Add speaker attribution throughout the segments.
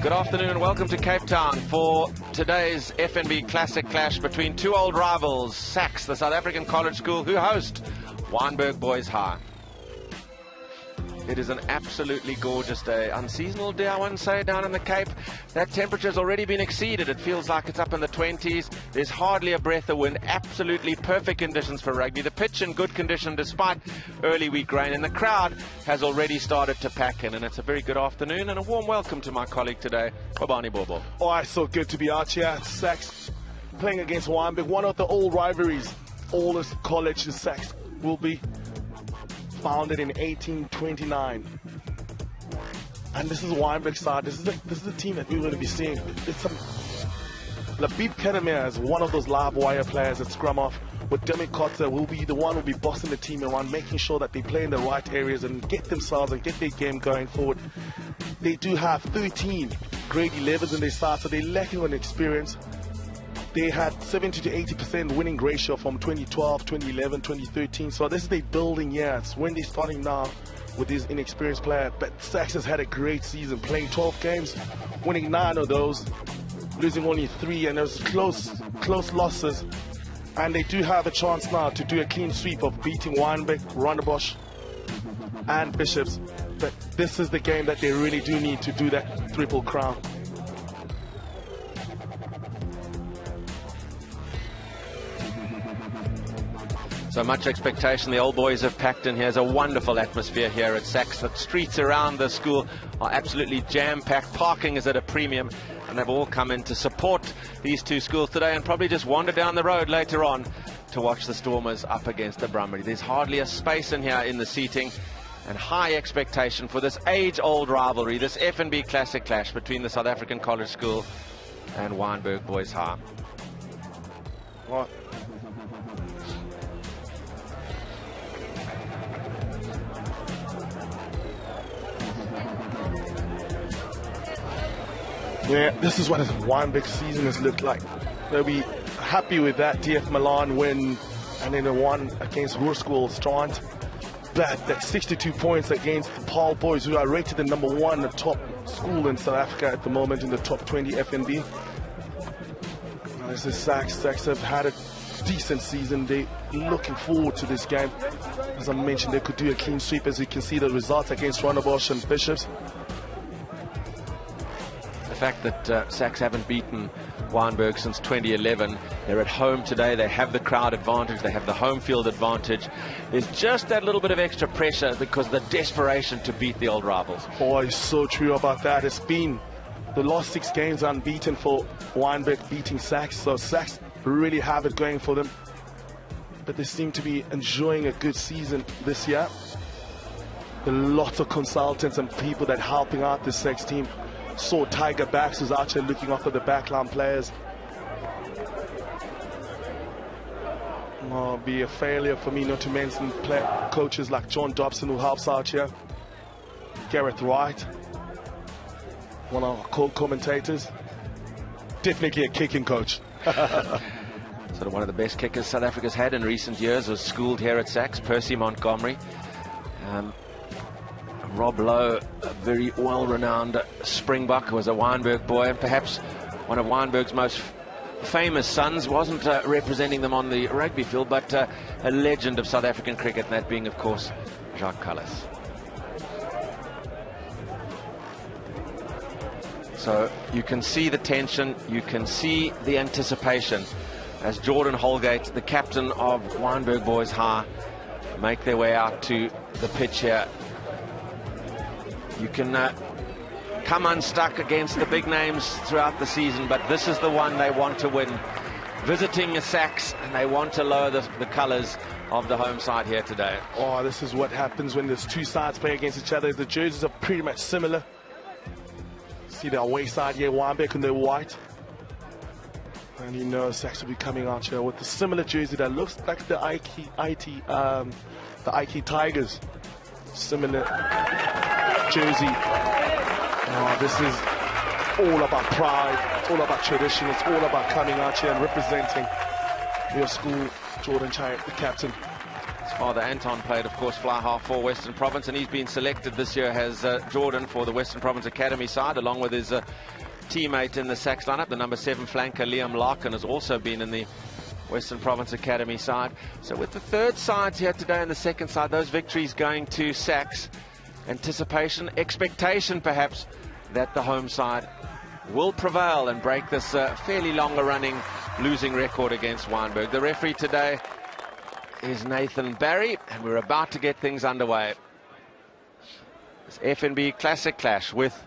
Speaker 1: Good afternoon and welcome to Cape Town for today's FNB Classic Clash between two old rivals, SACS, the South African college school, who host Wynberg Boys High. It is an absolutely gorgeous day, unseasonal day I wouldn't say, down in the Cape. That temperature's already been exceeded. It feels like it's up in the 20s. There's hardly a breath of wind. Absolutely perfect conditions for rugby. The pitch in good condition despite early week rain, and the crowd has already started to pack in, and it's a very good afternoon and a warm welcome to my colleague today, Bobani Bobo.
Speaker 2: Oh, it's so good to be out here. SACS playing against Wynberg, one of the old rivalries. Oldest college in SACS will be founded in 1829, and this is Wynberg's side. This is the team that we're going to be seeing. It's Labib Kedemir is one of those live wire players at scrum off. With Demi Kotzer will be the one who will be bossing the team around, making sure that they play in the right areas and get themselves and get their game going forward. They do have 13 grade 11s in their side, so they're lacking on experience. They had 70 to 80% winning ratio from 2012, 2011, 2013. So this is their building years when they're starting now with this inexperienced player. But SACS has had a great season, playing 12 games, winning 9 of those, losing only 3, and there's close losses. And they do have a chance now to do a clean sweep of beating Wynberg, Rondebosch and Bishops. But this is the game that they really do need to do that triple crown.
Speaker 1: So much expectation. The old boys have packed in. Here's a wonderful atmosphere here at SACS. The streets around the school are absolutely jam-packed. Parking is at a premium, and they've all come in to support these two schools today and probably just wander down the road later on to watch the Stormers up against the Brummery. There's hardly a space in here in the seating, and high expectation for this age-old rivalry, this FNB Classic Clash between the South African college school and Wynberg Boys High.
Speaker 2: What? Yeah, this is what a Wynberg season has looked like. They'll be happy with that DF Milan win, and then the one against Hoërskool Strand. But that 62 points against the Paul Boys, who are rated the #1, the top school in South Africa at the moment in the top 20 FNB. Now, this is SACS. SACS have had a decent season. They're looking forward to this game. As I mentioned, they could do a clean sweep, as you can see the results against Rondebosch and Bishops.
Speaker 1: The fact that SACS haven't beaten Wynberg since 2011, they're at home today, they have the crowd advantage, they have the home field advantage. There's just that little bit of extra pressure because of the desperation to beat the old rivals.
Speaker 2: Oh, it's so true about that. It's been the last 6 games unbeaten for Wynberg beating SACS, so SACS really have it going for them. But they seem to be enjoying a good season this year. There are lots of consultants and people that are helping out this SACS team. Saw Tiger Backs, who's out here looking after the backline players. It'll be a failure for me not to mention coaches like John Dobson, who helps out here. Gareth Wright, one of our co-commentators. Definitely a kicking coach.
Speaker 1: Sort of one of the best kickers South Africa's had in recent years, was schooled here at SACS, Percy Montgomery. Rob Lowe, a very well-renowned Springbok, was a Wynberg boy, and perhaps one of Wynberg's most famous sons. Wasn't representing them on the rugby field, but a legend of South African cricket, and that being, of course, Jacques Kallis. So you can see the tension, you can see the anticipation as Jordan Holgate, the captain of Wynberg Boys High, make their way out to the pitch here. You can come unstuck against the big names throughout the season, but this is the one they want to win. Visiting a SACS, and they want to lower the colours of the home side here today.
Speaker 2: Oh, this is what happens when there's two sides playing against each other. The jerseys are pretty much similar. See the away side here, Wynberg in their white. And you know SACS will be coming out here with a similar jersey that looks like the Ike Tigers. Similar jersey. Oh, this is all about pride, it's all about tradition, it's all about coming out here and representing your school. Jordan Chayat, the captain.
Speaker 1: Father Anton played, of course, fly half for Western Province, and he's been selected this year as Jordan for the Western Province Academy side, along with his teammate in the SACS lineup. The number 7 flanker, Liam Larkin, has also been in the Western Province Academy side. So with the third sides here today and the second side, those victories going to SACS, anticipation, expectation perhaps that the home side will prevail and break this fairly longer running losing record against Wynberg. The referee today is Nathan Barry, and we're about to get things underway. This FNB Classic Clash with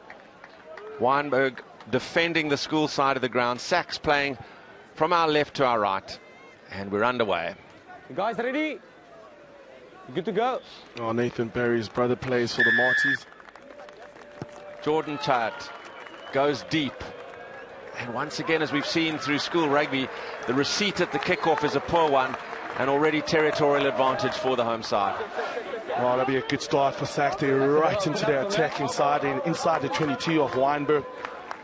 Speaker 1: Wynberg defending the school side of the ground, SACS playing from our left to our right, and we're underway.
Speaker 3: You guys ready? Good to go.
Speaker 2: Oh, Nathan Barry's brother plays for the Marties.
Speaker 1: Jordan Chad goes deep, and once again, as we've seen through school rugby, the receipt at the kickoff is a poor one, and already territorial advantage for the home side.
Speaker 2: Oh, that'll be a good start for SACS. They're right into their attacking side and inside the 22 of Wynberg.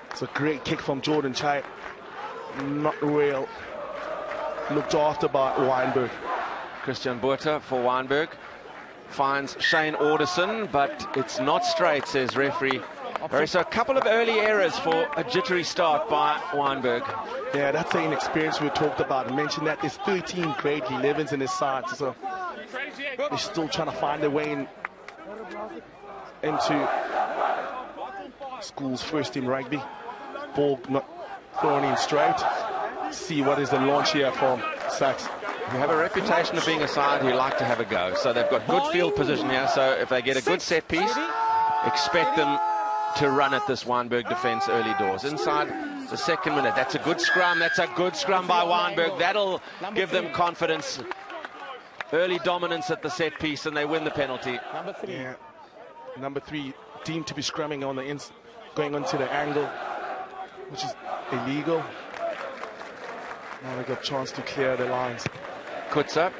Speaker 2: It's a great kick from Jordan Chai. Not real looked after by Wynberg.
Speaker 1: Christian Buerter for Wynberg finds Shane Alderson, but it's not straight, says referee. So a couple of early errors for a jittery start by Wynberg.
Speaker 2: Yeah, that's the inexperience we talked about. I mentioned that there's 13 grade 11s in this side, so they're still trying to find their way into school's first team rugby. Ball not thrown in straight. See what is the launch here from SACS.
Speaker 1: Who have a reputation of being a side who like to have a go. So they've got good field position here, so if they get a good set piece, expect them to run at this Wynberg defence early doors. Inside the second minute, that's a good scrum. That's a good scrum by Wynberg. That'll give them confidence. Early dominance at the set piece, and they win the penalty.
Speaker 2: Yeah, number 3 deemed to be scrumming on the going onto the angle, which is illegal. Now they got a chance to clear the lines.
Speaker 1: Kutsa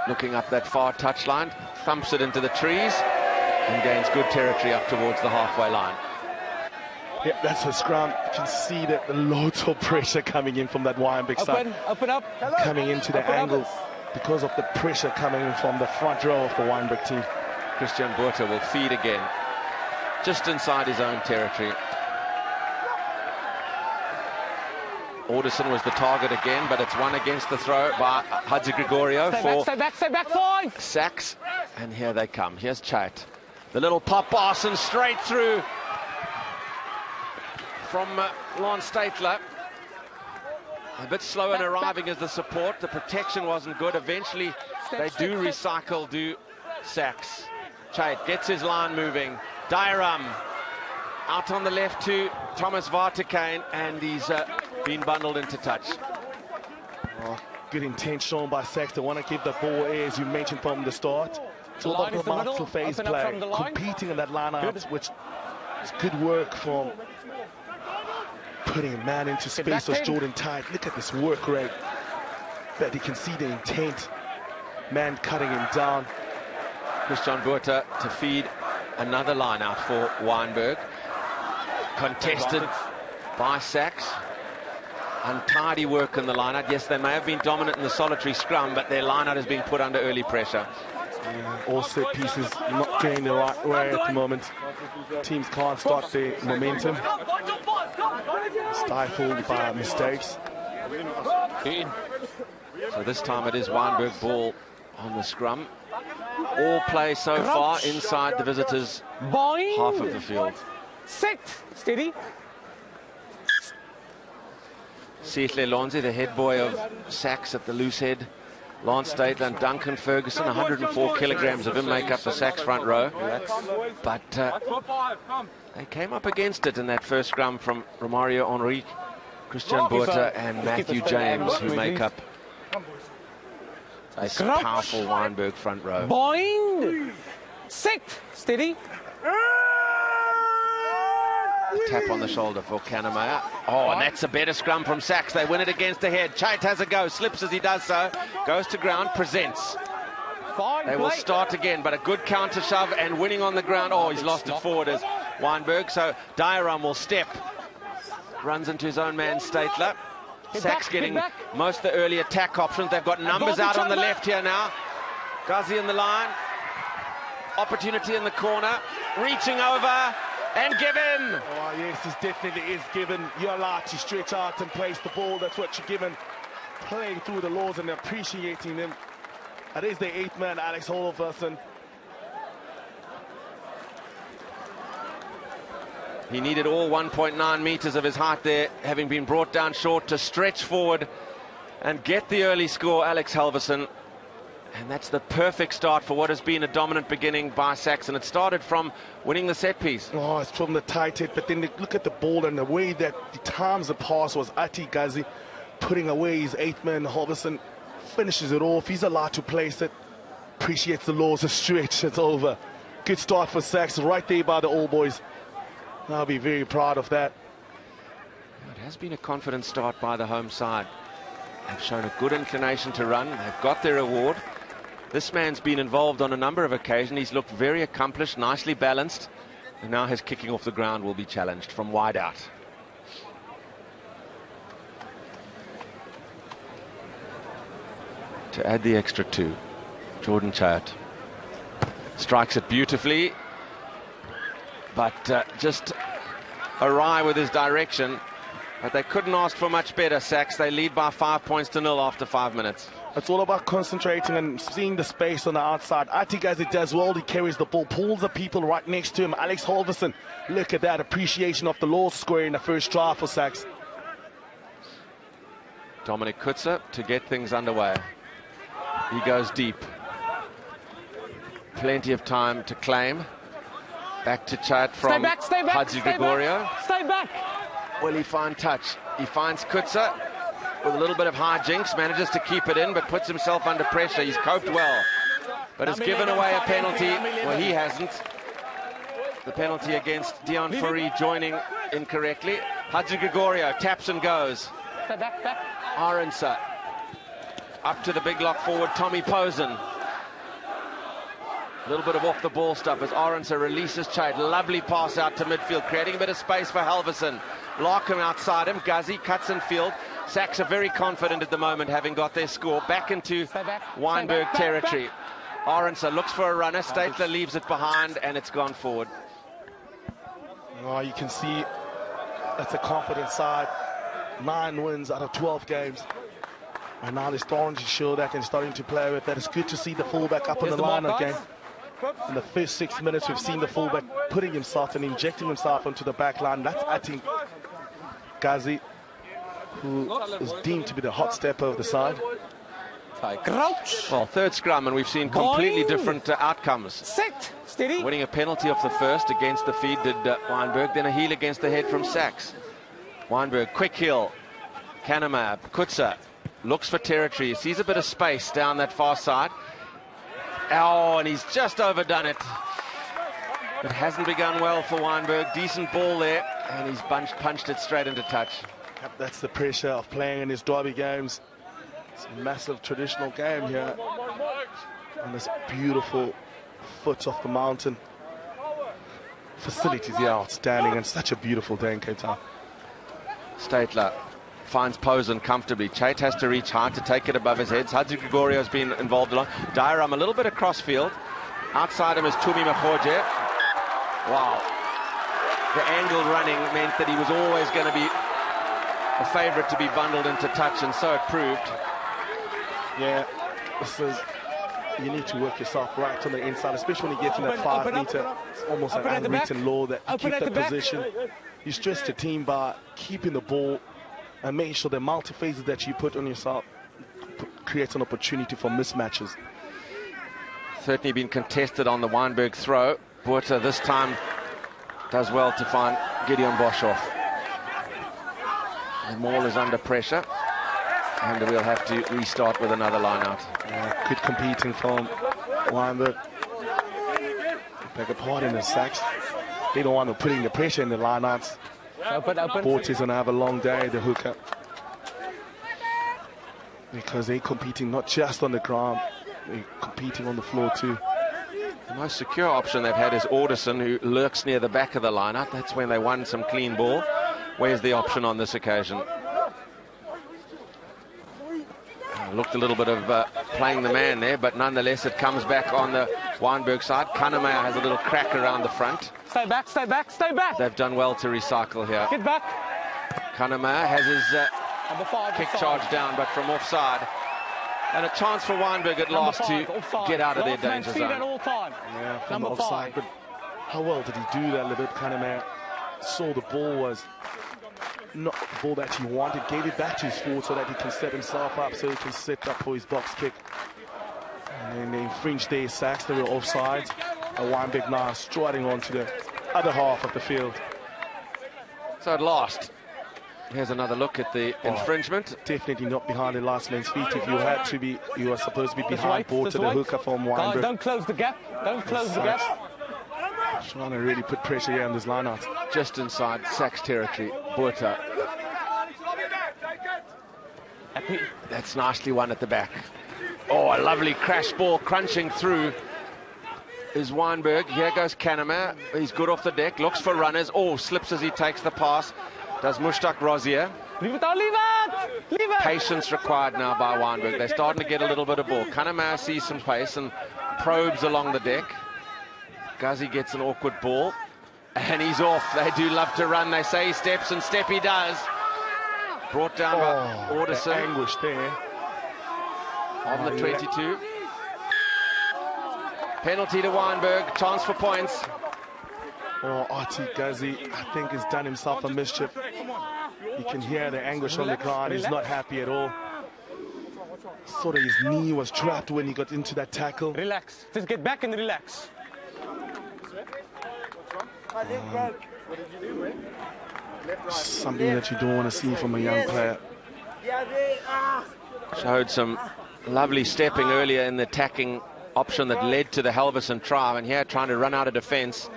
Speaker 1: looking up that far touchline, thumps it into the trees and gains good territory up towards the halfway line.
Speaker 2: Yeah, that's a scrum. You can see that the loads of pressure coming in from that Wynberg side.
Speaker 3: Open up.
Speaker 2: Coming into the angle because of the pressure coming in from the front row of the Wynberg team.
Speaker 1: Christian Buerter will feed again, just inside his own territory. Alderson was the target again, but it's one against the throw by Hadzi Gregorio for
Speaker 3: Stay back, 5.
Speaker 1: SACS. And here they come. Here's Chat. The little pop pass and straight through from Lance Statler. A bit slow in arriving as the support. The protection wasn't good. Eventually, they do recycle, do SACS. Chat gets his line moving. Dairam out on the left to Thomas Vartikane, and he's been bundled into touch.
Speaker 2: Oh, good intent shown by SACS. They want to keep the ball air, as you mentioned from the start. It's all about the martial phase play, competing in that line-out, which is good work from putting a man into space as Jordan Tide. Look at this work rate. That you can see the intent. Man cutting him down.
Speaker 1: Christian Buerter to feed another line-out for Wynberg. Contested by SACS. Untidy work in the line-out. Yes, they may have been dominant in the solitary scrum, but their line-out has been put under early pressure.
Speaker 2: Yeah, all set pieces not going the right way at the moment. Teams can't start their momentum. Stifled by mistakes.
Speaker 1: So this time it is Wynberg ball on the scrum. All play so far inside the visitors' half of the field.
Speaker 3: Set, steady.
Speaker 1: Sihle Lonzi, the head boy of SACS at the loose head. Lance Statler and Duncan Ferguson, 104 kilograms of him make up the SACS front row. But they came up against it in that first scrum from Romario Henrique, Christian Buerter and Matthew James, who make up this powerful Wynberg front row.
Speaker 3: Bind. Set, steady.
Speaker 1: Tap on the shoulder for Kanamaya. Oh, and that's a better scrum from SACS. They win it against the head. Chait has a go, slips as he does so, goes to ground, presents. They will start again, but a good counter shove and winning on the ground. Oh, he's lost it forward as Wynberg, so Dairam will step. Runs into his own man, Statler. SACS getting most of the early attack options. They've got numbers out on the left here now. Ghazi in the line. Opportunity in the corner. Reaching over and given.
Speaker 2: Oh, yes, this definitely is given. You're allowed to stretch out and place the ball. That's what you're given. Playing through the laws and appreciating them. That is the 8th man, Alex Holverson.
Speaker 1: He needed all 1.9 meters of his height there, having been brought down short, to stretch forward and get the early score, Alex Halverson. And that's the perfect start for what has been a dominant beginning by SACS. And it started from winning the set piece.
Speaker 2: Oh, it's from the tight hit, but then look at the ball and the way that the times the pass was Ati Ghazi putting away his 8th man. Halverson finishes it off. He's allowed to place it. Appreciates the laws of stretch. It's over. Good start for SACS right there by the All Boys. I'll be very proud of that.
Speaker 1: It has been a confident start by the home side. They've shown a good inclination to run. They've got their reward. This man's been involved on a number of occasions. He's looked very accomplished, nicely balanced. And now his kicking off the ground will be challenged from wide out. To add the extra 2, Jordan Chayat strikes it beautifully, but just awry with his direction. But they couldn't ask for much better, SACS. They lead by 5 points to 0 after 5 minutes.
Speaker 2: It's all about concentrating and seeing the space on the outside. Ati Ghazi does well. He carries the ball, pulls the people right next to him. Alex Halverson, look at that appreciation of the law square in the first try for SACS.
Speaker 1: Dominic Kutzer to get things underway. He goes deep. Plenty of time to claim. Back to Chayat from Hadzi Gregorio.
Speaker 3: Stay back.
Speaker 1: Will he find touch? He finds Kutzer with a little bit of hijinks, manages to keep it in, but puts himself under pressure. He's coped well, but has given away a penalty. Well, he hasn't. The penalty against Dion Fourie joining incorrectly. Hadzi Gregorio taps and goes. Aronsa up to the big lock forward, Tommy Posen. A little bit of off the ball stuff as Aronsa releases Chayat. Lovely pass out to midfield, creating a bit of space for Halverson. Larkham outside him. Ghazi cuts in field. SACS are very confident at the moment, having got their score back into Wynberg territory. Aronsa looks for a runner. Statler leaves it behind, and it's gone forward.
Speaker 2: Oh, you can see that's a confident side. 9 wins out of 12 games. And now they're starting to show that and starting to play with that. It's good to see the fullback up on the line again. In the first 6 minutes, we've seen the fullback putting himself and injecting himself onto the back line. That's Ati Ghazi, who is deemed to be the hot stepper of the side.
Speaker 1: Well, third scrum, and we've seen completely different outcomes.
Speaker 3: Set. Steady.
Speaker 1: Winning a penalty off the first against the feed did Wynberg, then a heel against the head from SACS. Wynberg, quick heel. Kanamab, Kutzer looks for territory, sees a bit of space down that far side. Oh, and he's just overdone it. It hasn't begun well for Wynberg. Decent ball there, and he's punched it straight into touch.
Speaker 2: That's the pressure of playing in his derby games. It's a massive traditional game here. On this beautiful foot of the mountain. Facilities here outstanding, and such a beautiful day in Cape Town.
Speaker 1: Statler finds Posen comfortably. Chayat has to reach high to take it above his head. Hadzi Gregorio has been involved a lot. Dairam a little bit across field. Outside him is Tumi Mahoje. Wow. The angled running meant that he was always going to be a favourite to be bundled into touch, and so it proved.
Speaker 2: Yeah, this is, you need to work yourself right on the inside, especially when you get in that 5 metre. It's almost an unwritten law that you keep the position. You stress the team by keeping the ball and making sure the multi-phases that you put on yourself creates an opportunity for mismatches.
Speaker 1: Certainly been contested on the Wynberg throw. Buerta this time does well to find Gideon Bosch off. The maul is under pressure, and we'll have to restart with another line out.
Speaker 2: Good competing from Wynberg. Beg a pardon the SACS. They don't want to put in the pressure in the line outs. Buerta's going to have a long day, the hooker. Because they're competing not just on the ground, they're competing on the floor too.
Speaker 1: The most secure option they've had is Alderson, who lurks near the back of the lineup. That's when they won some clean ball. Where's the option on this occasion? Looked a little bit of playing the man there, but nonetheless it comes back on the Wynberg side. Kannemeyer has a little crack around the front.
Speaker 3: Stay back, stay back, stay back.
Speaker 1: They've done well to recycle here.
Speaker 3: Get back.
Speaker 1: Kannemeyer has his
Speaker 3: Number 5,
Speaker 1: kick
Speaker 3: offside.
Speaker 1: charge down, but from offside. And a chance for Wynberg at last to
Speaker 3: offside.
Speaker 1: get out of their
Speaker 3: Last man
Speaker 1: danger
Speaker 3: feet at
Speaker 1: zone.
Speaker 3: all time.
Speaker 2: Yeah, from
Speaker 3: Number
Speaker 2: offside.
Speaker 3: 5.
Speaker 2: But how well did he do that? A little bit, Kannemeyer saw the ball was not the ball that he wanted, gave it back to his forward so that he can set himself up, so he can set up for his box kick. And then they infringed their SACS, they were offside. And Wynberg now striding onto the other half of the field.
Speaker 1: So at last, here's another look at the infringement.
Speaker 2: Definitely not behind the last man's feet. If you had to be, you are supposed to be behind ball to the hooker from
Speaker 3: Guys,
Speaker 2: Wynberg.
Speaker 3: don't close the gap. Don't close the gap.
Speaker 2: Trying to really put pressure here on this line-out.
Speaker 1: Just inside SACS territory, Buerta. That's nicely won at the back. Oh, a lovely crash ball crunching through is Wynberg. Here goes Kannemeyer. He's good off the deck, looks for runners. Oh, slips as he takes the pass. Does Mushtaq Rozier.
Speaker 3: Leave it out, leave it! Leave it!
Speaker 1: Patience required now by Wynberg. They're starting to get a little bit of ball. Kannemeyer sees some pace and probes along the deck. Ghazi gets an awkward ball. And he's off. They do love to run. They say he steps, and step he does. Brought down by Alderson.
Speaker 2: Anguish there.
Speaker 1: On the 22. Penalty to Wynberg. Chance for points.
Speaker 2: Oh, Artie Ghazi, I think, has done himself a mischief. You can hear the anguish on the ground. He's not happy at all. Sort of his knee was trapped when he got into that tackle.
Speaker 3: Relax. Just get back and relax.
Speaker 2: Something that you don't want to see from a young player.
Speaker 1: Showed some lovely stepping earlier in the attacking option that led to the Halverson try, and here trying to run out of defence.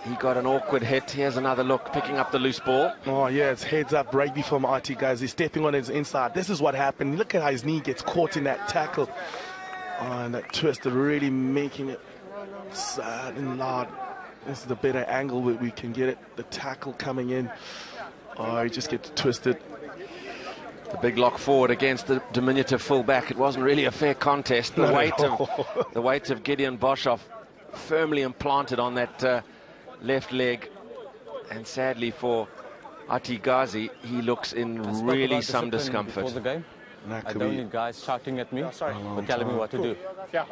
Speaker 1: He got an awkward hit. Here's another look, picking up the loose ball.
Speaker 2: Oh yeah, it's heads up rugby from Artie Ghazi, stepping on his inside. This is what happened. Look at how his knee gets caught in that tackle. And that twist really making it sad and loud. This is the better angle where we can get it. The tackle coming in. Oh, he just gets twisted.
Speaker 1: The big lock forward against the diminutive fullback. It wasn't really a fair contest. The weight of Gideon Boshoff firmly implanted on that left leg. And sadly for Artie Ghazi, he looks in really some discomfort.
Speaker 3: Before the game. I don't need guys shouting at me, but telling me what to do.
Speaker 4: Yeah.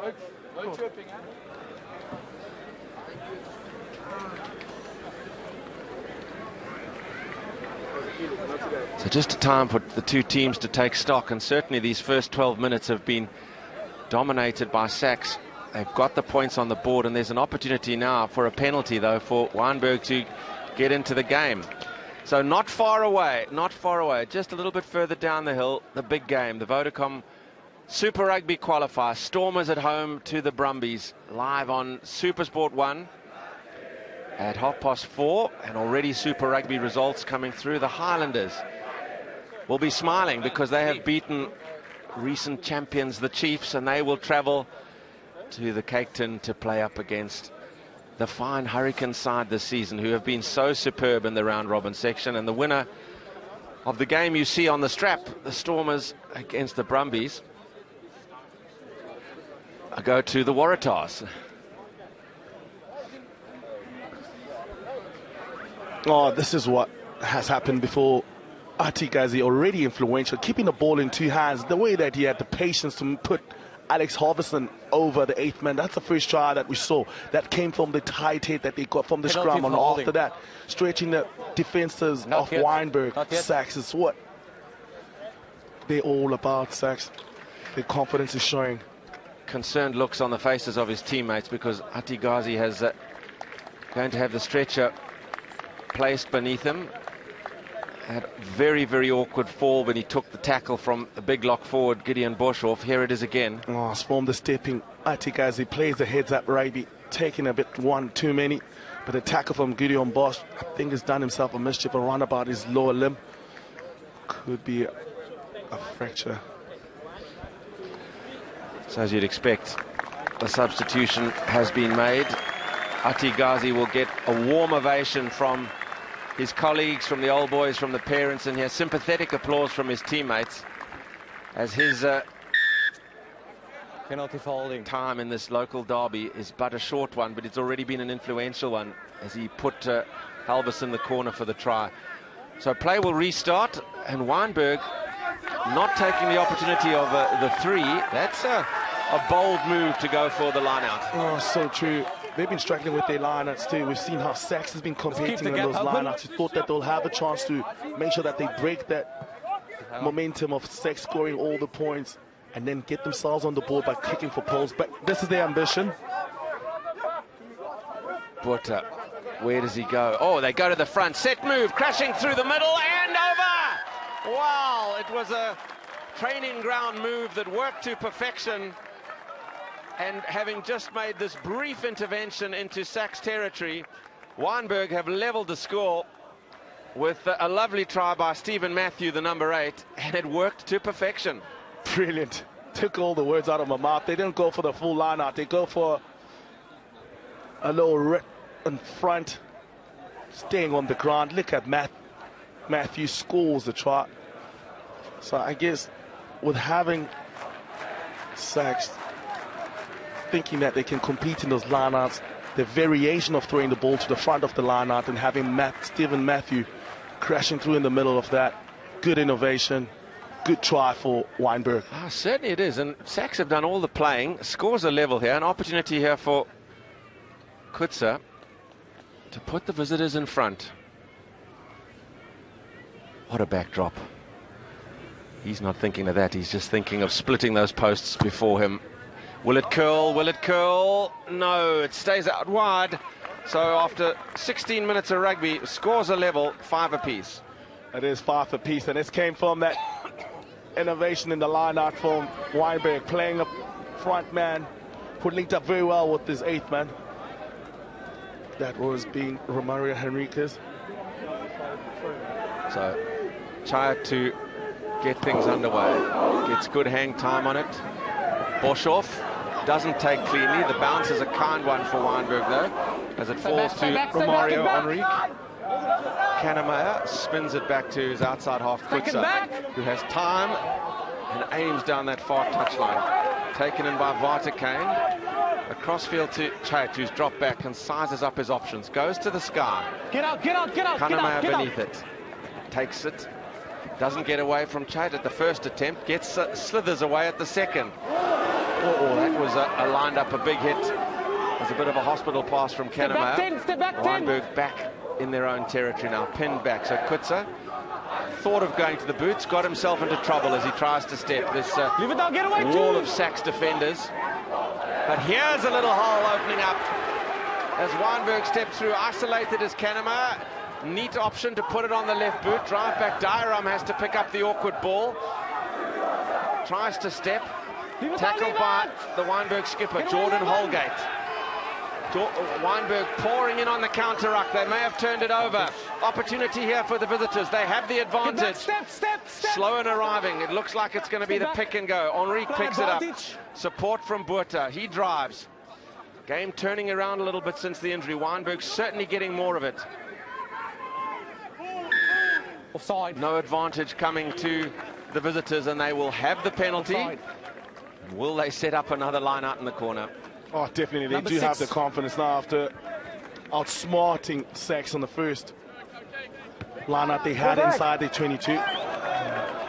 Speaker 1: So just a time for the two teams to take stock, and certainly these first 12 minutes have been dominated by SACS. They've got the points on the board, and there's an opportunity now for a penalty, though, for Wynberg to get into the game. So not far away, just a little bit further down the hill, the big game, the Vodacom Super Rugby qualifier. Stormers at home to the Brumbies, live on SuperSport 1 at 4:30, and already Super Rugby results coming through. The Highlanders will be smiling because they have beaten recent champions, the Chiefs, and they will travel to the Cape Town to play up against the fine Hurricane side this season, who have been so superb in the round robin section. And the winner of the game you see on the strap, the Stormers against the Brumbies, go to the Waratahs.
Speaker 2: Oh, this is what has happened before. Artie Ghazi, already influential, keeping the ball in two hands, the way that he had the patience to put Alex Halverson over the 8th man. That's the first try that we saw. That came from the tight hit that they got from the scrum, and after that, stretching the defenses of Wynberg. SACS is what they're all about, SACS. Their confidence is showing.
Speaker 1: Concerned looks on the faces of his teammates because Artie Ghazi has going to have the stretcher placed beneath him. Had a very, very awkward fall when he took the tackle from the big lock forward, Gideon Boshoff. Here it is again.
Speaker 2: Oh, from the stepping, Artie Ghazi plays the heads up rugby, taking a bit one too many. But the tackle from Gideon Bosch, I think, has done himself a mischief around about his lower limb. Could be a fracture.
Speaker 1: So as you'd expect, the substitution has been made. Artie Ghazi will get a warm ovation from his colleagues, from the old boys, from the parents, and here sympathetic applause from his teammates. as his
Speaker 3: Penalty for holding.
Speaker 1: time in this local derby is but a short one, but it's already been an influential one as he put Halvis in the corner for the try. So play will restart, and Wynberg not taking the opportunity of the three. That's a bold move to go for the line-out.
Speaker 2: Oh, so true. They've been struggling with their lineouts too. We've seen how SACS has been competing in those lineouts. You thought that they'll have a chance to make sure that they break that momentum of SACS scoring all the points and then get themselves on the board by kicking for poles. But this is their ambition.
Speaker 1: But where does he go? Oh, they go to the front. Set move, crashing through the middle and over. Wow, it was a training ground move that worked to perfection. And having just made this brief intervention into SACS territory, Wynberg have leveled the score with a lovely try by Stephen Matthew, the number 8, and it worked to perfection.
Speaker 2: Brilliant. Took all the words out of my mouth. They didn't go for the full line out. They go for a little rip in front, staying on the ground. Look at Matthew scores the try. So I guess with having SACS thinking that they can compete in those lineouts, the variation of throwing the ball to the front of the lineout and having Stephen Matthew crashing through in the middle of that, good innovation. Good try for Wynberg.
Speaker 1: Certainly it is, and SACS have done all the playing. Scores are level here. An opportunity here for Kutsa to put the visitors in front. What a backdrop. He's not thinking of that. He's just thinking of splitting those posts before him. Will it curl? Will it curl? No, it stays out wide. So after 16 minutes of rugby, scores are level, 5 apiece.
Speaker 2: It is 5 apiece, and this came from that innovation in the line-out from Wynberg, playing a front man who linked up very well with his 8th man. That was being Romario Henriquez.
Speaker 1: So Chaya to get things underway. Gets good hang time on it. Boshoff doesn't take cleanly. The bounce is a kind one for Wynberg though, as it falls to Romario Henrique. Kanamaya spins it back to his outside half, Kutsa, who has time and aims down that far touchline. Taken in by Vartakane. Across field to Chait, who's dropped back and sizes up his options. Goes to the sky.
Speaker 3: Get out, get out, get out.
Speaker 1: Kanamaya beneath it. Takes it. Doesn't get away from Chait at the first attempt. Gets slithers away at the second. Oh, that was a lined up a big hit. There's a bit of a hospital pass from Kanamaya. Wynberg back in their own territory now, pinned back. So Kutsa thought of going to the boots, got himself into trouble as he tries to step this wall of SACS defenders. But here's a little hole opening up as Wynberg steps through, isolated as Kanamaya. Neat option to put it on the left boot. Drive back, Dairam has to pick up the awkward ball. Tries to step. Tackled by the Wynberg skipper, Jordan Holgate. Wynberg pouring in on the counter-ruck. They may have turned it over. Opportunity here for the visitors. They have the advantage.
Speaker 3: Step.
Speaker 1: Slow in arriving. It looks like it's going to be the pick and go. Henrique picks it up. Support from Buerta. He drives. Game turning around a little bit since the injury. Wynberg certainly getting more of it.
Speaker 3: Offside.
Speaker 1: No advantage coming to the visitors, and they will have the penalty.
Speaker 3: Offside.
Speaker 1: Will they set up another line out in the corner?
Speaker 2: Oh, definitely. They do have the confidence now after outsmarting SACS on the first line out they had inside the 22.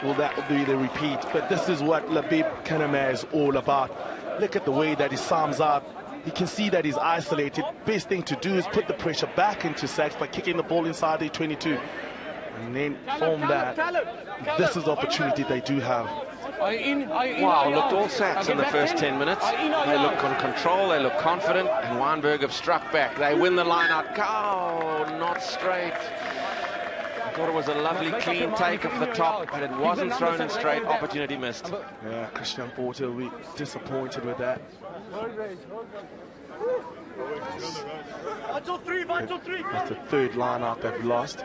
Speaker 2: Will that be the repeat? But this is what Labib Kanamaya is all about. Look at the way that he sums up. You can see that he's isolated. Best thing to do is put the pressure back into SACS by kicking the ball inside the 22. And then from that, this is the opportunity they do have.
Speaker 1: Wow, looked all SACS in the first 10 minutes. They look on control, they look confident, and Wynberg have struck back. They win the line out. Oh, not straight. I thought it was a lovely clean take off the top, but it wasn't thrown in straight. Opportunity missed.
Speaker 2: Yeah, Christian Porter will be disappointed with that. That's the third line out they've lost.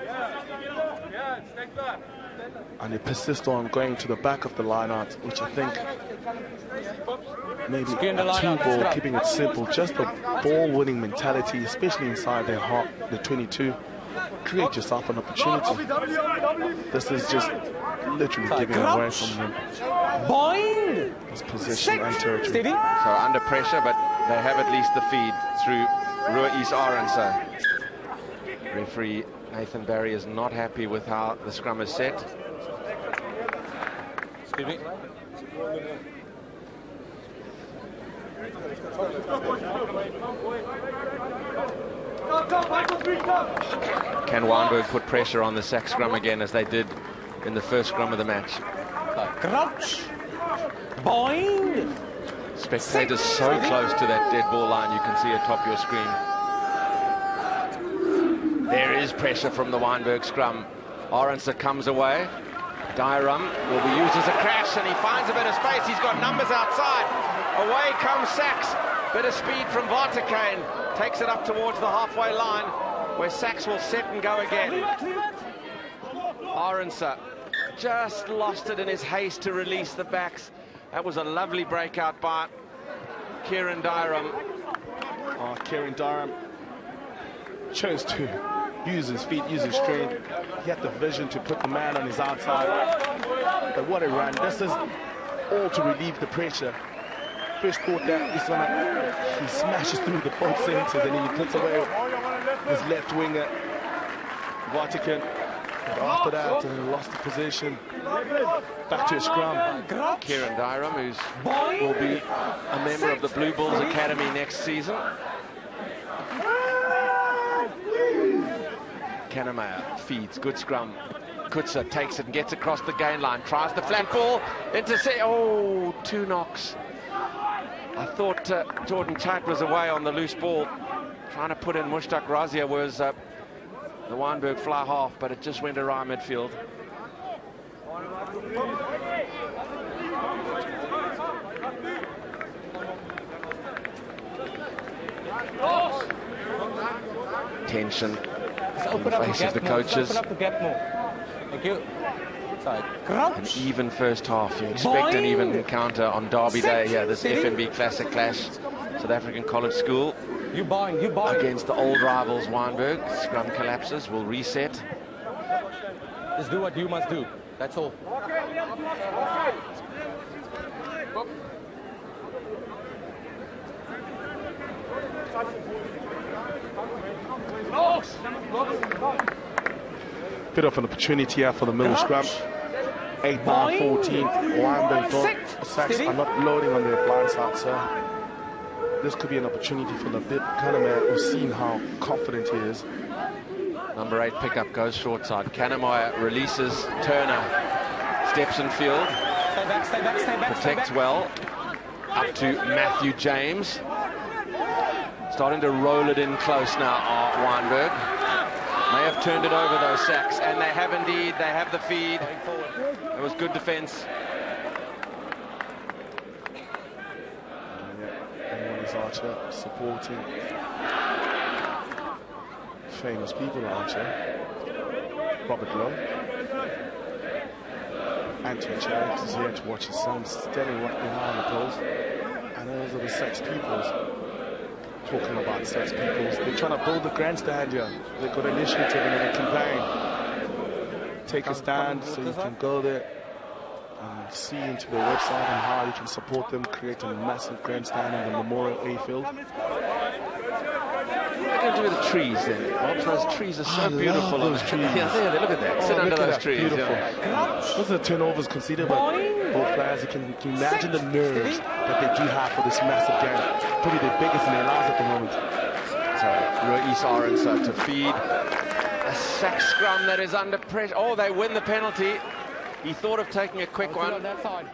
Speaker 2: And they persist on going to the back of the line out, which I think maybe a 2-ball, keeping it simple, just a ball-winning mentality, especially inside their heart, the 22. create yourself an opportunity. This is just literally giving away from them this position and territory.
Speaker 1: So under pressure, but they have at least the feed through Ruiz Aronsa. Referee Nathan Barry is not happy with how the scrum is set.
Speaker 3: Excuse me.
Speaker 1: Can Wynberg put pressure on the SACS scrum again as they did in the first scrum of the match?
Speaker 3: Crouch. Boing.
Speaker 1: Spectators so close to that dead ball line you can see atop your screen. There is pressure from the Wynberg scrum. Aronsa comes away. Dyram will be used as a crash, and he finds a bit of space. He's got numbers outside. Away comes SACS. Bit of speed from Vartakane. Takes it up towards the halfway line, where SACS will set and go again. Aronsa just lost it in his haste to release the backs. That was a lovely breakout by Kieran Dyram.
Speaker 2: Oh, Kieran Dyram chose to use his feet, use his strength. He had the vision to put the man on his outside. But what a run. This is all to relieve the pressure. First thought that he smashes through the both centers and then he puts away his left winger, Vatican. But after that, lost the position. Back to a scrum.
Speaker 1: Kieran Dyram, who will be a member of the Blue Bulls Academy next season. Kannemeyer feeds, good scrum. Kutsa takes it and gets across the gain line. Tries the flat ball. Oh, 2 knocks. I thought Jordan Chait was away on the loose ball. Trying to put in Mushtaq Razia was the Wynberg fly half, but it just went around midfield. Tension on the face of the coaches.
Speaker 3: Open up the gap more. Thank you.
Speaker 1: An even first half. You expect an even encounter on Derby Day here, this FNB Classic Clash. South African College School against the old rivals Wynberg. Scrum collapses, will reset.
Speaker 3: Just do what you must do. That's all.
Speaker 2: Bit of an opportunity here for the middle scrum. 8-14. Wynberg SACS are not loading on their blind side, so this could be an opportunity for the bit Kannemeyer. We've seen how confident he is.
Speaker 1: Number 8 pickup goes short side. Kannemeyer releases Turner. Steps in field.
Speaker 3: Stay back.
Speaker 1: Protects well. Up to Matthew James. Starting to roll it in close now, Wynberg. May have turned it over though, SACS, and they have indeed. They have the feed. It was good defense.
Speaker 2: Everyone is Archer supporting famous people at Archer. Robert Lowe. Anthony Cherrick is here to watch his son standing right behind the post. And those are the SACS peoples. Talking about SACS peoples. They're trying to build a grandstand here. They've got an initiative and they campaign. Take a stand so you can go there and see into their website and how you can support them, create a massive grandstand in the Memorial A field.
Speaker 1: What are you going to do with the trees then? Bob? Those trees are so beautiful.
Speaker 2: Those trees.
Speaker 1: Yeah, there, look at that. Sit under those trees.
Speaker 2: Beautiful.
Speaker 1: Yeah.
Speaker 2: Those are turnovers considered by both players. You can imagine the nerves that they do have for this massive game. Probably the biggest in their lives at the moment.
Speaker 1: So, Ruiz Aronsa to feed a SACS scrum that is under pressure. Oh, they win the penalty. He thought of taking a quick one,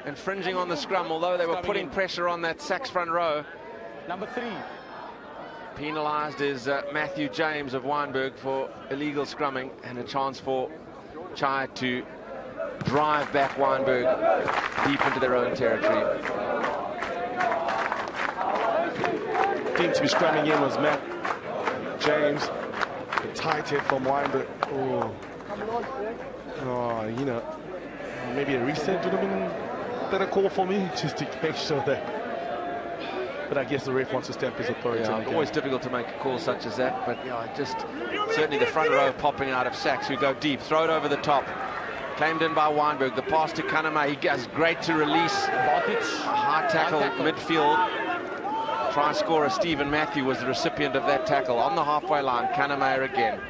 Speaker 1: infringing on the scrum, although they were putting pressure on that SACS front row.
Speaker 3: Number 3.
Speaker 1: Penalised is Matthew James of Wynberg for illegal scrumming, and a chance for Chai to drive back Wynberg deep into their own territory.
Speaker 2: Team to be scrumming in was Matt James, the tight head from Wynberg. Oh, you know, maybe a reset would have been a better call for me, just to make sure that But I guess the ref wants to stamp his authority.
Speaker 1: Yeah, always difficult to make a call such as that, but yeah, just certainly the front row popping out of SACS, who go deep, throw it over the top. Claimed in by Wynberg, the pass to Kaname, he does great to release. A high tackle midfield. Try scorer Stephen Matthew was the recipient of that tackle. On the halfway line, Kaname again.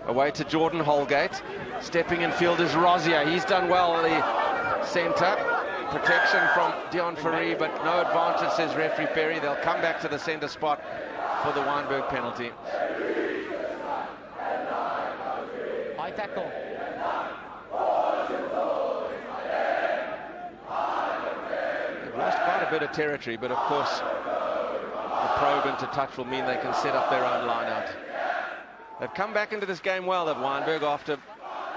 Speaker 1: Away to Jordan Holgate. Stepping in field is Rozier. He's done well, the centre. Protection from Dion Ferry, but no advantage, says referee Perry. They'll come back to the centre spot for the Wynberg penalty.
Speaker 3: High tackle.
Speaker 1: They've lost quite a bit of territory, but of course the probe into touch will mean they can set up their own line out. They've come back into this game well, at Wynberg, after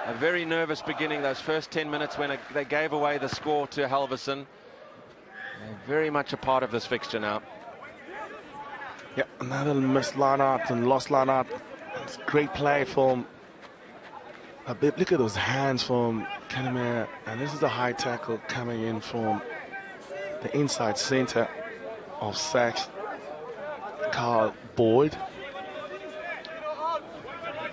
Speaker 1: a very nervous beginning, those first 10 minutes when they gave away the score to Halverson. They're very much a part of this fixture now.
Speaker 2: Yeah, another missed line out and lost line out. It's great play from a bit. Look at those hands from Kaname, and this is a high tackle coming in from the inside center of SACS, Carl Boyd.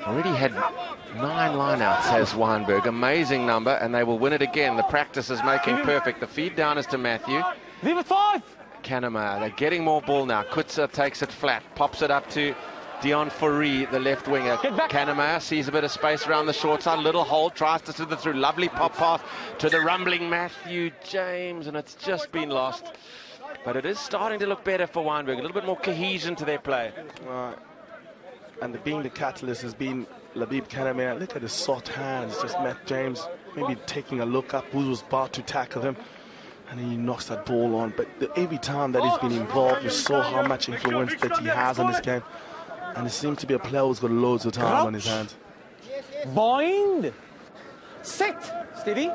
Speaker 1: Already had 9 lineouts, has Wynberg. Amazing number, and they will win it again. The practice is making perfect. The feed down is to Matthew.
Speaker 3: Leave it 5.
Speaker 1: Kaname, they're getting more ball now. Kutsa takes it flat, pops it up to Dion Fourie, the left winger. Kaname sees a bit of space around the short side. Little hole, tries to slither through. Lovely pop pass to the rumbling Matthew James, and it's just been lost. But it is starting to look better for Wynberg. A little bit more cohesion to their play.
Speaker 2: Right. And being the catalyst has been Labib Kaname. Look at his soft hands. Just Matt James maybe taking a look up. Who was about to tackle him, and then he knocks that ball on. But every time that he's been involved, you saw how much influence that he has on this game. And it seems to be a player who's got loads of time on his hands.
Speaker 3: Bind. Set. Steady.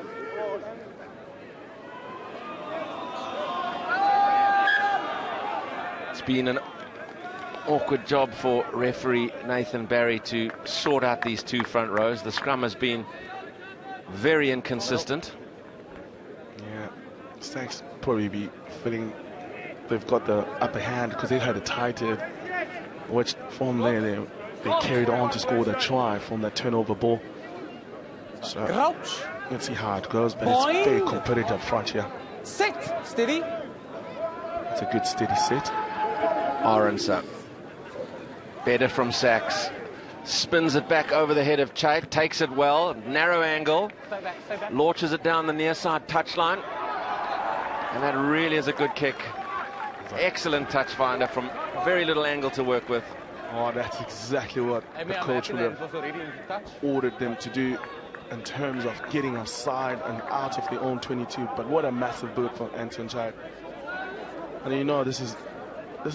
Speaker 1: It's been an awkward job for referee Nathan Barry to sort out these two front rows. The scrum has been very inconsistent.
Speaker 2: Yeah, SACS probably be feeling they've got the upper hand because they had a tight head, which from there they carried on to score the try from that turnover ball. So let's see how it goes, but it's very competitive front here.
Speaker 3: Set. Steady.
Speaker 2: It's a good steady set.
Speaker 1: Aronsa. Better from SACS. Spins it back over the head of Chait. Takes it well. Narrow angle. Launches it down the near side touchline. And that really is a good kick. Excellent touch finder from very little angle to work with.
Speaker 2: Oh, that's exactly what the coach would have ordered them to do in terms of getting offside and out of their own 22. But what a massive boot from Anton Chait. And you know, this is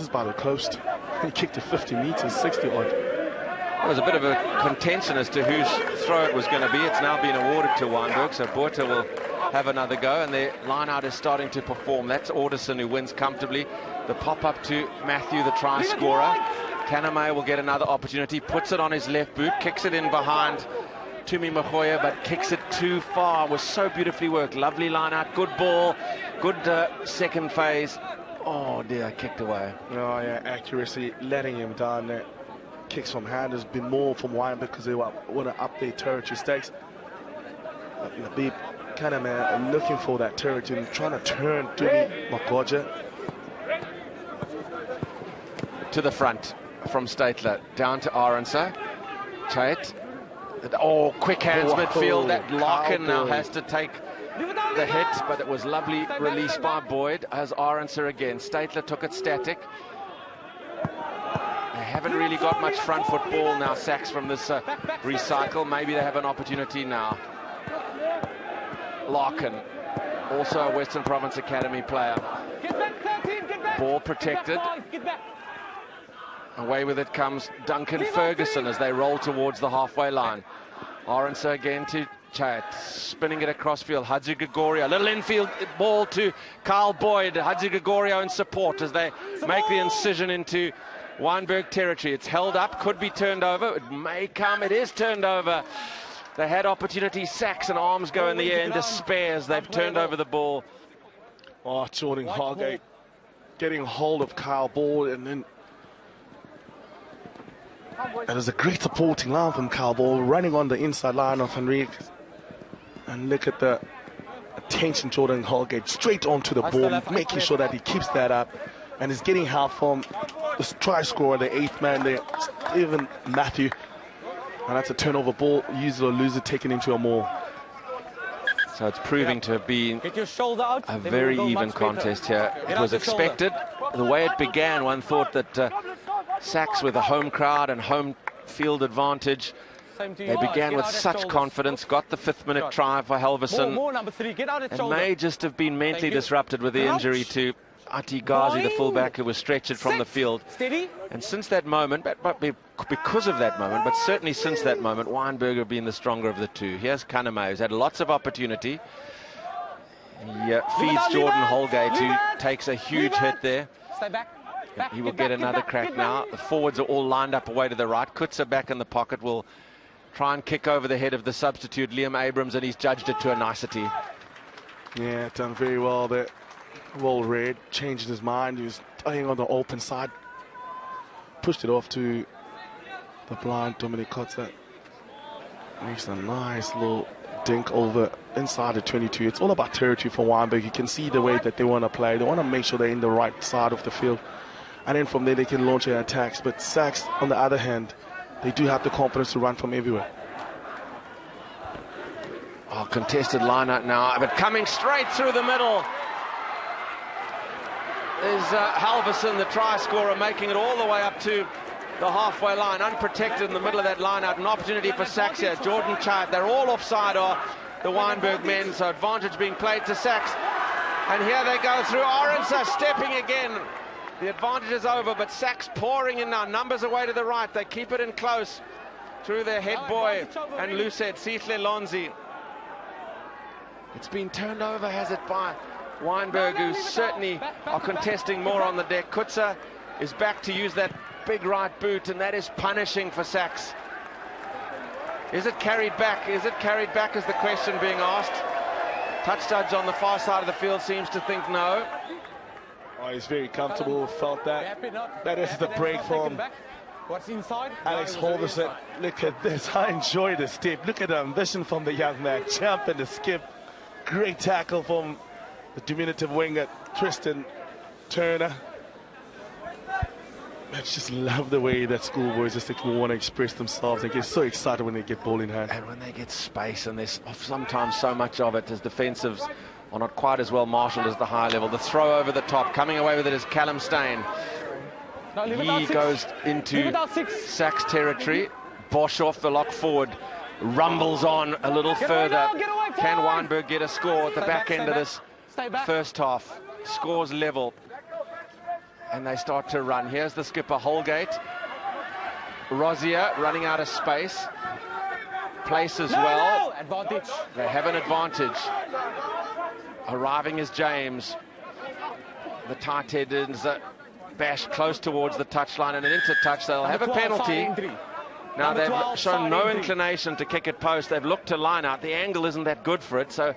Speaker 2: by the coast. He kicked to 50 meters, 60 odd.
Speaker 1: There was a bit of a contention as to whose throw it was going to be. It's now been awarded to Wynberg, so Botha will have another go, and their line-out is starting to perform. That's Alderson who wins comfortably. The pop-up to Matthew, the try scorer. Kaname will get another opportunity, puts it on his left boot, kicks it in behind Tumi Mahoya, but kicks it too far. Was so beautifully worked. Lovely line-out, good ball, good second phase. Oh dear, kicked away.
Speaker 2: Oh yeah, accuracy, letting him down there. Kicks from hand has been more from Wynberg because they want to up their territory stakes. Labib Kaname looking for that territory and trying to turn Tumi Mahoya.
Speaker 1: To the front from Statler, down to Aronsa. Chait. Oh, quick hands midfield. That Larkin now has to take the hit, but it was lovely release by Boyd as Aronsa again. Statler took it static. They haven't really got much front foot ball now, SACS, from this recycle. Maybe they have an opportunity now. Larkin, also a Western Province Academy player. Ball protected. Away with it comes Duncan Ferguson as they roll towards the halfway line. Aronsa again to Chait, spinning it across field. Hadzi Gregorio, a little infield ball to Carl Boyd. Hadzi Gregorio in support as they make the incision into Wynberg territory. It's held up, could be turned over. It may come, it is turned over. They had opportunity. SACS and arms go in the air in despair as they've turned over the ball.
Speaker 2: Oh, Jordan Hargate getting hold of Kyle Ball, and then it was a great supporting line from Kyle Ball, running on the inside line of Henrique. And look at the attention Jordan Holgate straight onto the ball, making sure that he keeps that up, and is getting help from the try scorer, the 8th man there, Stephen Matthew. And that's a turnover ball, use it or lose it, taken into a maul.
Speaker 1: So it's proving to have been a very even contest here. It was expected. The way it began, one thought that SACS with a home crowd and home field advantage, they began with such confidence, got the 5th minute try for Halverson, and may just have been mentally disrupted with the injury to Ati Ghazi, the fullback, who was stretchered from the field. And since that moment, but because of that moment, but certainly since that moment, Wynberg have been the stronger of the two. Here's Kaname, who's had lots of opportunity. He feeds Jordan Holgate, who takes a huge hit there. He will get another crack now. The forwards are all lined up away to the right. Kutsa back in the pocket will try and kick over the head of the substitute, Liam Abrams, and he's judged it to a nicety.
Speaker 2: Yeah, done very well there. Well read, changed his mind. He was playing on the open side. Pushed it off to the blind Dominic Kotza. Makes a nice little dink over inside the 22. It's all about territory for Wynberg. You can see the way that they want to play. They want to make sure they're in the right side of the field. And then from there they can launch their attacks. But SACS, on the other hand, they do have the confidence to run from everywhere.
Speaker 1: Oh, contested line out now, but coming straight through the middle is Halverson, the try scorer, making it all the way up to the halfway line, unprotected in the middle of that line out. An opportunity for SACS here. Jordan Chait, they're all offside, are the Wynberg men, so advantage being played to SACS. And here they go through. Orensa stepping again. The advantage is over, but SACS pouring in now. Numbers away to the right. They keep it in close through their head boy and Lucet, Sihle Lonzi. It's been turned over, has it, by Wynberg, who certainly are contesting more on the deck. Kutsa is back to use that big right boot, and that is punishing for SACS. Is it carried back? Is it carried back is the question being asked. Touch judge on the far side of the field seems to think no.
Speaker 2: Oh, he's very comfortable, felt that. That is the break from Alex Halverson. Look at this, I enjoy the step. Look at the ambition from the young man. Jump and the skip. Great tackle from the diminutive winger, Tristan Turner. I just love the way that schoolboys just want to express themselves. They get so excited when they get ball in hand.
Speaker 1: And when they get space, and there's sometimes so much of it, as defensives are not quite as well marshalled as the high level. The throw over the top, coming away with it is Callum Steyn. He goes into SACS territory. Boshoff, the lock forward, rumbles on a little further. Can Wynberg get a score at the back end of this first half? Scores level. And they start to run. Here's the skipper, Holgate. Rozier running out of space. Places well. They have an advantage. Arriving is James. The tight head is bashed close towards the touchline and an inter-touch. They'll have a penalty. Now they've shown no inclination to kick it post. They've looked to line out. The angle isn't that good for it. So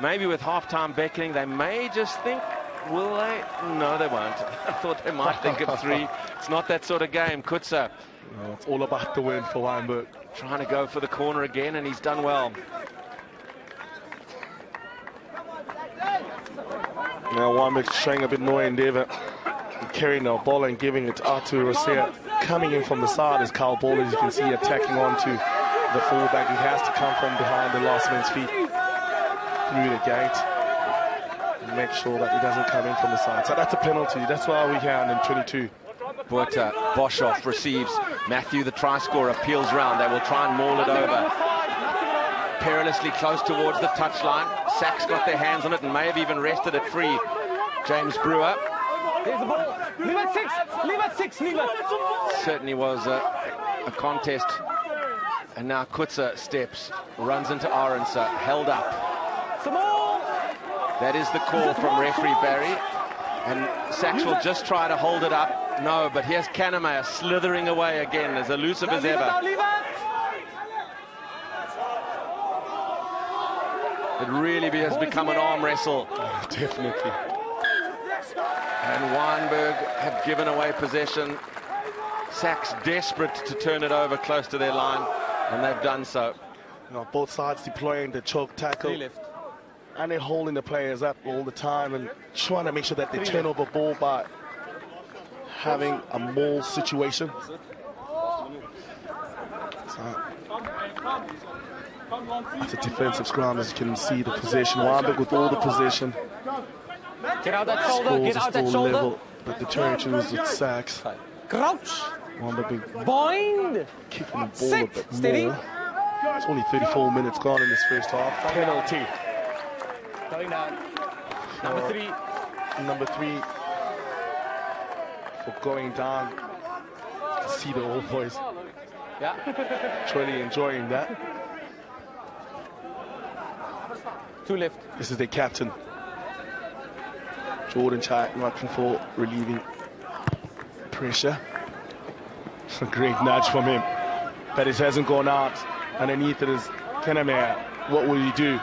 Speaker 1: maybe with half-time beckoning, they may just think, will they? No, they won't. I thought they might think of 3. It's not that sort of game. Kutsa.
Speaker 2: No, it's all about the win for Wynberg.
Speaker 1: Trying to go for the corner again, and he's done well.
Speaker 2: Now Wynberg showing a bit more endeavour, carrying the ball and giving it out to Rozier. Coming in from the side is Kyle Ball, as you can see, attacking onto the fullback. He has to come from behind the last man's feet through the gate and make sure that he doesn't come in from the side. So that's a penalty. That's why we're here in 22.
Speaker 1: But Boshoff receives. Matthew, the try scorer, peels round. They will try and maul it over. Perilously close towards the touchline. SACS got their hands on it and may have even wrested it free. James Brewer.
Speaker 3: There's the ball. Leave at 6. Leave at 6. Leave it.
Speaker 1: Certainly was a contest. And now Kutsa steps, runs into Arensa, held up. That is the call from referee Barry. And SACS will just try to hold it up. No, but here's Kaname slithering away again, as elusive as ever. It really has become an arm wrestle.
Speaker 2: Definitely.
Speaker 1: And Wynberg have given away possession. SACS desperate to turn it over close to their line, and they've done so.
Speaker 2: You know, both sides deploying the choke tackle, and they're holding the players up all the time and trying to make sure that they turn over ball by having a maul situation. So, it's a defensive scrum, as you can see the possession. Wynberg with all the possession.
Speaker 3: Get out that shoulder, get out that shoulder.
Speaker 2: Level, but the territory was with SACS.
Speaker 3: Crouch.
Speaker 2: Wynberg
Speaker 3: Bind.
Speaker 2: kicking the ball
Speaker 3: Sit.
Speaker 2: a bit
Speaker 3: Steady.
Speaker 2: more. It's only 34 minutes gone in this first half. Penalty.
Speaker 3: Going down. Number 3.
Speaker 2: Number 3 for going down. See the old boys
Speaker 3: Yeah.
Speaker 2: truly enjoying that.
Speaker 3: 2 left.
Speaker 2: This is their captain, Jordan Chai, looking for relieving pressure. A great nudge from him, but it hasn't gone out. Underneath it is Kenamere. What will he do?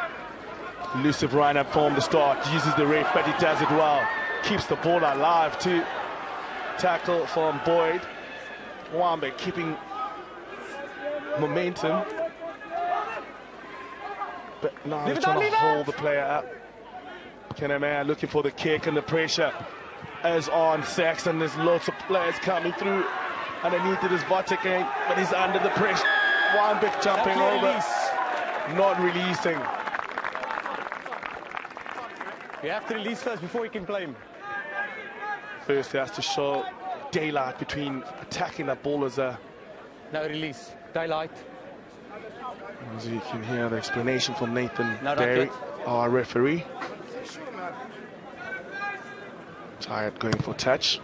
Speaker 2: Elusive run-up from the start, uses the ref, but he does it well. Keeps the ball alive too. Tackle from Boyd. Wynberg keeping momentum, but now he's trying to hold the player up. Kenamere looking for the kick, and the pressure is on SACS, and there's lots of players coming through. Underneath it is Votake, but he's under the pressure. Wynberg jumping over, not releasing.
Speaker 3: You have to release first before you can play him.
Speaker 2: First he has to show daylight between attacking that ball as a...
Speaker 3: No release. Daylight.
Speaker 2: As you can hear the explanation from Nathan
Speaker 3: No,
Speaker 2: Berry, our referee. Tired going for touch.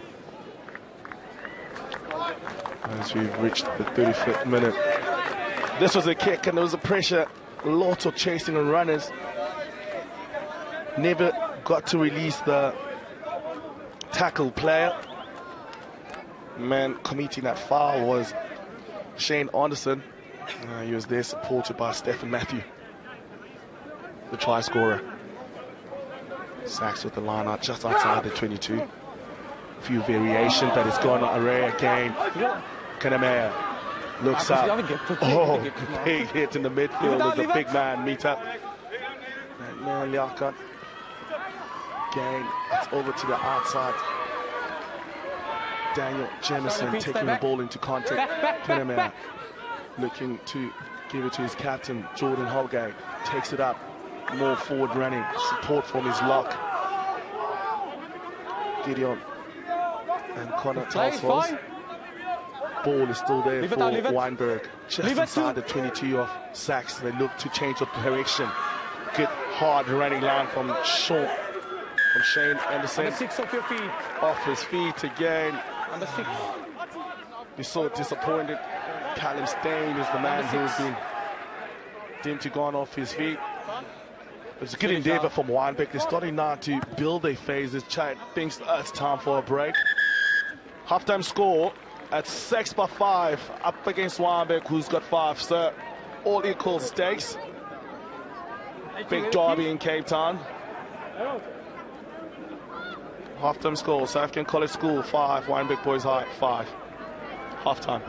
Speaker 2: As we've reached the 35th minute. This was a kick, and there was a pressure. Lots of chasing and runners. Never got to release the tackle player. Man committing that foul was Shane Anderson. He was there supported by Stephen Matthew, the try scorer. SACS with the line out just outside the 22. A few variation, but it's gone array again. Kenamere looks up. Oh, big hit in the midfield as a big man meet up. And man, Liakat. Again, it's over to the outside. Daniel Jemison taking the ball into contact. Kenamere looking to give it to his captain, Jordan Holgate. Takes it up. More forward running. Support from his lock. Gideon and Connor Talsfors. Ball is still there for Wynberg. Just inside the 22 of SACS. They look to change of direction. Good hard running line from Shane Anderson.
Speaker 3: Number 6 off your feet.
Speaker 2: Off his feet again.
Speaker 3: Number 6.
Speaker 2: He's so disappointed. Callum Stain is the man who's been deemed to gone off his feet. It's a good endeavour from Wynberg. They're starting now to build their phases. Chad thinks it's time for a break. Halftime score at SACS by 5 up against Wynberg, who's got 5. So all equal stakes. Big derby in Cape Town. Halftime score, South African College School 5, Wynberg Boys High 5. Halftime.